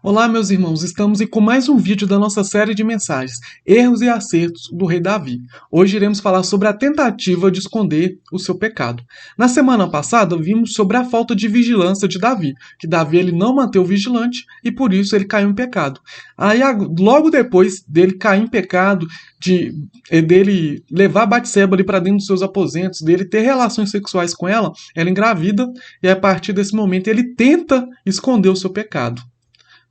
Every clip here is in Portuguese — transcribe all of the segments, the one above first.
Olá, meus irmãos, estamos com mais um vídeo da nossa série de mensagens, Erros e Acertos do Rei Davi. Hoje iremos falar sobre a tentativa de esconder o seu pecado. Na semana passada, vimos sobre a falta de vigilância de Davi, que Davi ele não manteve vigilante e por isso ele caiu em pecado. Aí, logo depois dele cair em pecado, dele levar Batseba ali para dentro dos seus aposentos, dele ter relações sexuais com ela, ela engravida e a partir desse momento ele tenta esconder o seu pecado.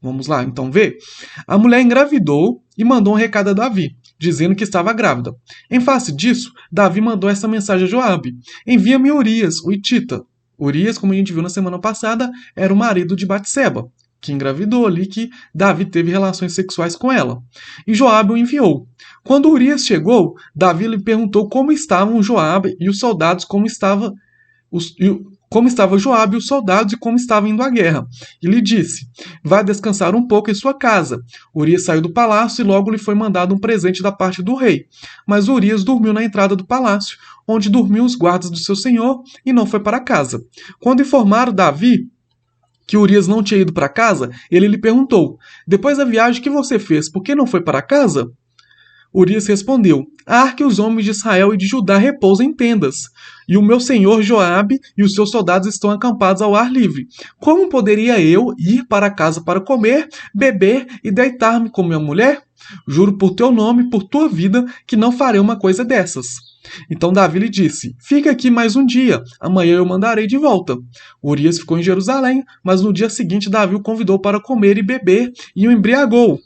Vamos lá, então ver? A mulher engravidou e mandou um recado a Davi, dizendo que estava grávida. Em face disso, Davi mandou essa mensagem a Joabe: envia-me Urias, o hitita. Urias, como a gente viu na semana passada, era o marido de Batseba, que engravidou ali, que Davi teve relações sexuais com ela. E Joabe o enviou. Quando Urias chegou, Davi lhe perguntou como estavam Joabe e os soldados, como estava Joabe e os soldados e como estava indo a guerra. E lhe disse: vá descansar um pouco em sua casa. Urias saiu do palácio e logo lhe foi mandado um presente da parte do rei. Mas Urias dormiu na entrada do palácio, onde dormiam os guardas do seu senhor, e não foi para casa. Quando informaram Davi que Urias não tinha ido para casa, ele lhe perguntou: depois da viagem que você fez, por que não foi para casa? Urias respondeu: a arca e os homens de Israel e de Judá repousam em tendas, e o meu senhor Joabe e os seus soldados estão acampados ao ar livre. Como poderia eu ir para casa para comer, beber e deitar-me com minha mulher? Juro por teu nome e por tua vida que não farei uma coisa dessas. Então Davi lhe disse: fica aqui mais um dia, amanhã eu mandarei de volta. Urias ficou em Jerusalém, mas no dia seguinte Davi o convidou para comer e beber e o embriagou.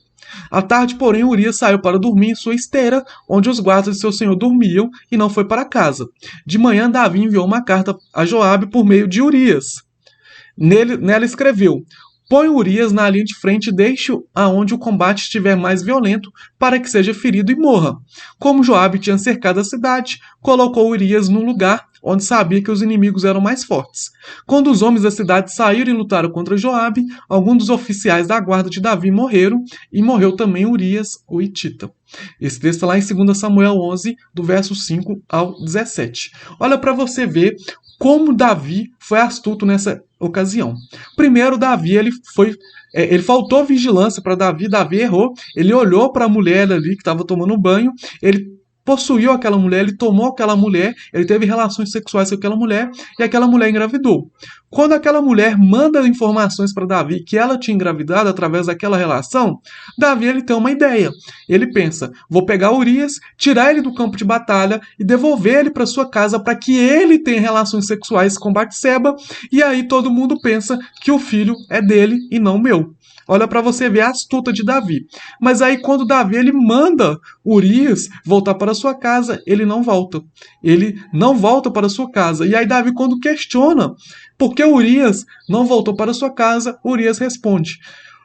À tarde, porém, Urias saiu para dormir em sua esteira, onde os guardas de seu senhor dormiam, e não foi para casa. De manhã, Davi enviou uma carta a Joabe por meio de Urias. Nela escreveu: põe Urias na linha de frente e deixe-o aonde o combate estiver mais violento, para que seja ferido e morra. Como Joabe tinha cercado a cidade, colocou Urias no lugar onde sabia que os inimigos eram mais fortes. Quando os homens da cidade saíram e lutaram contra Joabe, alguns dos oficiais da guarda de Davi morreram, e morreu também Urias, o hitita. Esse texto está lá em 2 Samuel 11, do verso 5 ao 17. Olha para você ver como Davi foi astuto nessa ocasião. Primeiro, Davi ele faltou vigilância para Davi. Davi errou. Ele olhou para a mulher ali que estava tomando banho. Ele possuiu aquela mulher, ele tomou aquela mulher, ele teve relações sexuais com aquela mulher e aquela mulher engravidou. Quando aquela mulher manda informações para Davi que ela tinha engravidado através daquela relação, Davi ele tem uma ideia. Ele pensa: vou pegar Urias, tirar ele do campo de batalha e devolver ele para sua casa para que ele tenha relações sexuais com Batseba, e aí todo mundo pensa que o filho é dele e não meu. Olha para você ver a astuta de Davi. Mas aí quando Davi ele manda Urias voltar para sua casa, ele não volta. Ele não volta para sua casa. E aí Davi, quando questiona por que Urias não voltou para sua casa, Urias responde: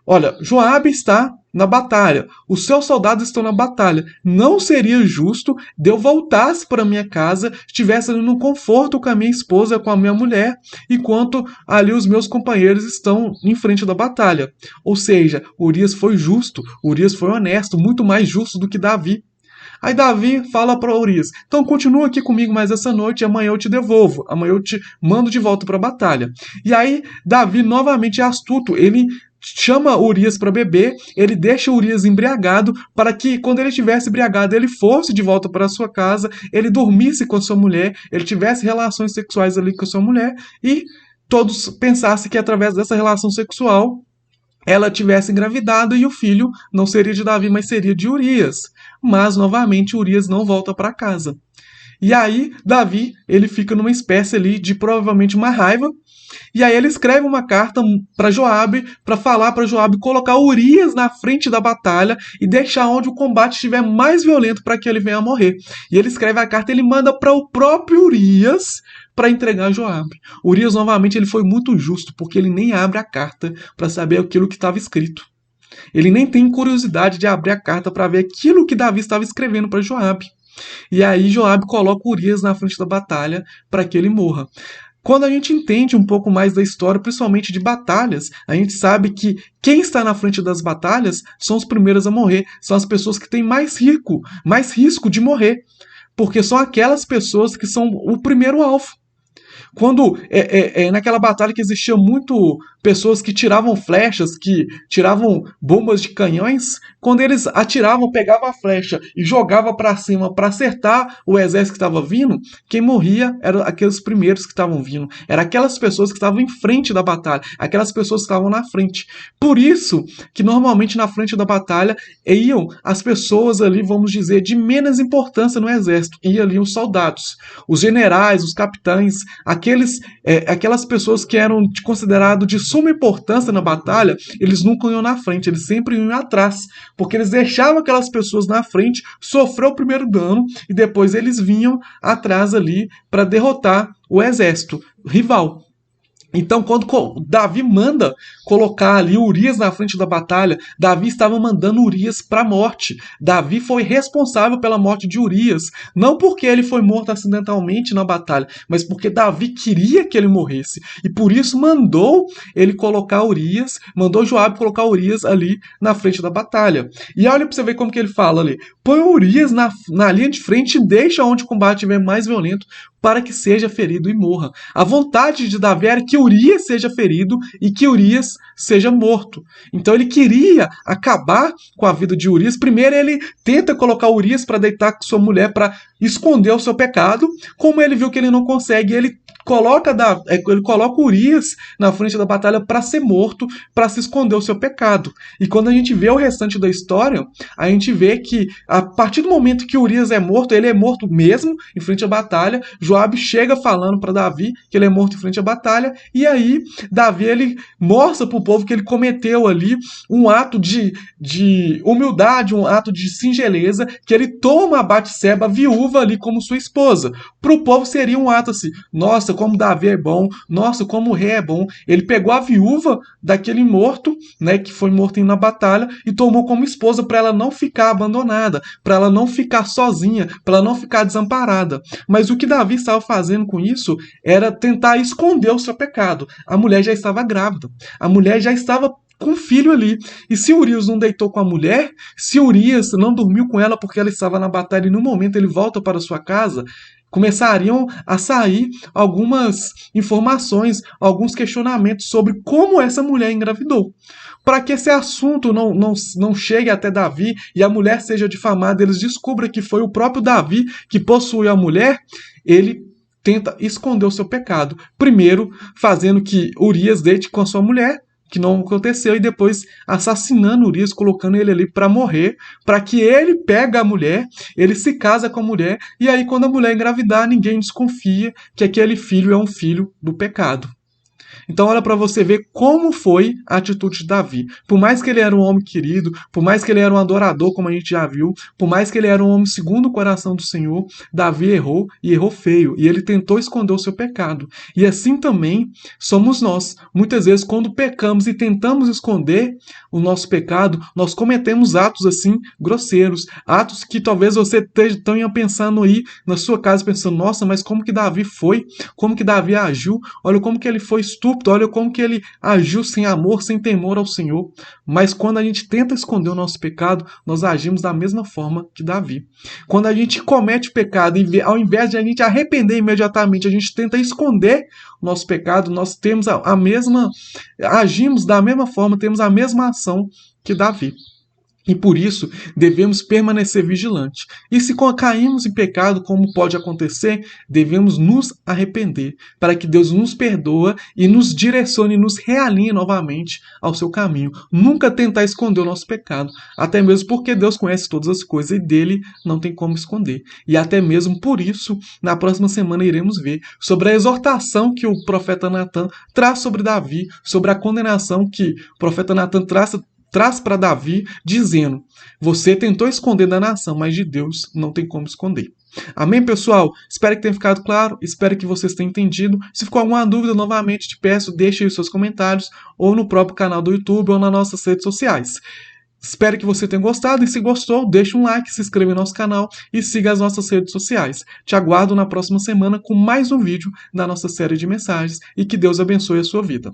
olha, Joabe está na batalha, os seus soldados estão na batalha. Não seria justo de eu voltasse para minha casa, estivesse ali no conforto com a minha esposa, com a minha mulher, enquanto ali os meus companheiros estão em frente da batalha. Ou seja, Urias foi justo, Urias foi honesto, muito mais justo do que Davi. Aí Davi fala para Urias: então continua aqui comigo mais essa noite e amanhã eu te devolvo, amanhã eu te mando de volta para a batalha. E aí Davi novamente é astuto, ele chama Urias para beber, ele deixa Urias embriagado para que quando ele estivesse embriagado ele fosse de volta para sua casa, ele dormisse com a sua mulher, ele tivesse relações sexuais ali com a sua mulher e todos pensassem que através dessa relação sexual ela tivesse engravidado e o filho não seria de Davi, mas seria de Urias. Mas, novamente, Urias não volta para casa. E aí, Davi, ele fica numa espécie ali de provavelmente uma raiva. E aí ele escreve uma carta para Joabe, para falar para Joabe colocar Urias na frente da batalha e deixar onde o combate estiver mais violento para que ele venha a morrer. E ele escreve a carta, ele manda para o próprio Urias para entregar a Joabe. Urias novamente ele foi muito justo, porque ele nem abre a carta para saber aquilo que estava escrito. Ele nem tem curiosidade de abrir a carta para ver aquilo que Davi estava escrevendo para Joabe. E aí Joabe coloca Urias na frente da batalha para que ele morra. Quando a gente entende um pouco mais da história, principalmente de batalhas, a gente sabe que quem está na frente das batalhas são os primeiros a morrer, são as pessoas que têm mais risco de morrer, porque são aquelas pessoas que são o primeiro alvo. Quando naquela batalha que existia muito pessoas que tiravam flechas, que tiravam bombas de canhões, quando eles atiravam, pegavam a flecha e jogavam para cima para acertar o exército que estava vindo, quem morria eram aqueles primeiros que estavam vindo. Eram aquelas pessoas que estavam em frente da batalha, aquelas pessoas que estavam na frente. Por isso que normalmente na frente da batalha iam as pessoas ali, vamos dizer, de menos importância no exército. Iam ali os soldados, os generais, os capitães, aquelas pessoas que eram consideradas de suma importância na batalha, eles nunca iam na frente, eles sempre iam atrás, porque eles deixavam aquelas pessoas na frente sofrer o primeiro dano e depois eles vinham atrás ali para derrotar o exército rival. Então, quando Davi manda colocar ali Urias na frente da batalha, Davi estava mandando Urias para a morte. Davi foi responsável pela morte de Urias, não porque ele foi morto acidentalmente na batalha, mas porque Davi queria que ele morresse. E por isso mandou ele colocar Urias, mandou Joabe colocar Urias ali na frente da batalha. E olha para você ver como que ele fala ali: põe Urias na linha de frente e deixa onde o combate estiver mais violento, para que seja ferido e morra. A vontade de Davi era que Urias seja ferido e que Urias seja morto. Então ele queria acabar com a vida de Urias. Primeiro ele tenta colocar Urias para deitar com sua mulher, para esconder o seu pecado. Como ele viu que ele não consegue, ele coloca Urias na frente da batalha para ser morto, para se esconder o seu pecado. E quando a gente vê o restante da história, a gente vê que a partir do momento que Urias é morto, ele é morto mesmo em frente à batalha. Joabe chega falando para Davi que ele é morto em frente à batalha, e aí Davi ele mostra para o povo que ele cometeu ali um ato de humildade, um ato de singeleza, que ele toma a Batseba, a viúva, ali como sua esposa. Para o povo seria um ato assim: nossa, como Davi é bom, nossa, como o rei é bom. Ele pegou a viúva daquele morto, né, que foi morto na batalha, e tomou como esposa para ela não ficar abandonada, para ela não ficar sozinha, para ela não ficar desamparada. Mas o que Davi estava fazendo com isso era tentar esconder o seu pecado. A mulher já estava grávida, a mulher já estava com um filho ali. E se Urias não deitou com a mulher, se Urias não dormiu com ela porque ela estava na batalha e no momento ele volta para sua casa, começariam a sair algumas informações, alguns questionamentos sobre como essa mulher engravidou. Para que esse assunto não chegue até Davi e a mulher seja difamada, eles descubram que foi o próprio Davi que possuiu a mulher, ele tenta esconder o seu pecado. Primeiro, fazendo que Urias deite com a sua mulher, que não aconteceu, e depois assassinando Urias, colocando ele ali para morrer, para que ele pegue a mulher, ele se casa com a mulher, e aí quando a mulher engravidar, ninguém desconfia que aquele filho é um filho do pecado. Então olha para você ver como foi a atitude de Davi. Por mais que ele era um homem querido, por mais que ele era um adorador, como a gente já viu, por mais que ele era um homem segundo o coração do Senhor, Davi errou e errou feio. E ele tentou esconder o seu pecado. E assim também somos nós. Muitas vezes quando pecamos e tentamos esconder o nosso pecado, nós cometemos atos assim grosseiros. Atos que talvez você tenha pensando aí na sua casa, pensando: nossa, mas como que Davi foi? Como que Davi agiu? Olha como que ele foi estúpido. Olha como que ele agiu sem amor, sem temor ao Senhor. Mas quando a gente tenta esconder o nosso pecado, nós agimos da mesma forma que Davi. Quando a gente comete pecado, ao invés de a gente arrepender imediatamente, a gente tenta esconder o nosso pecado, nós temos agimos da mesma forma, temos a mesma ação que Davi. E por isso devemos permanecer vigilantes. E se caímos em pecado, como pode acontecer, devemos nos arrepender, para que Deus nos perdoe e nos direcione e nos realinhe novamente ao seu caminho. Nunca tentar esconder o nosso pecado, até mesmo porque Deus conhece todas as coisas e dele não tem como esconder. E até mesmo por isso, na próxima semana iremos ver sobre a exortação que o profeta Natan traz sobre Davi, sobre a condenação que o profeta Natan traz para Davi, dizendo: você tentou esconder da nação, mas de Deus não tem como esconder. Amém, pessoal? Espero que tenha ficado claro, espero que vocês tenham entendido. Se ficou alguma dúvida, novamente te peço, deixe aí os seus comentários, ou no próprio canal do YouTube, ou nas nossas redes sociais. Espero que você tenha gostado, e se gostou, deixe um like, se inscreva no nosso canal e siga as nossas redes sociais. Te aguardo na próxima semana com mais um vídeo da nossa série de mensagens, e que Deus abençoe a sua vida.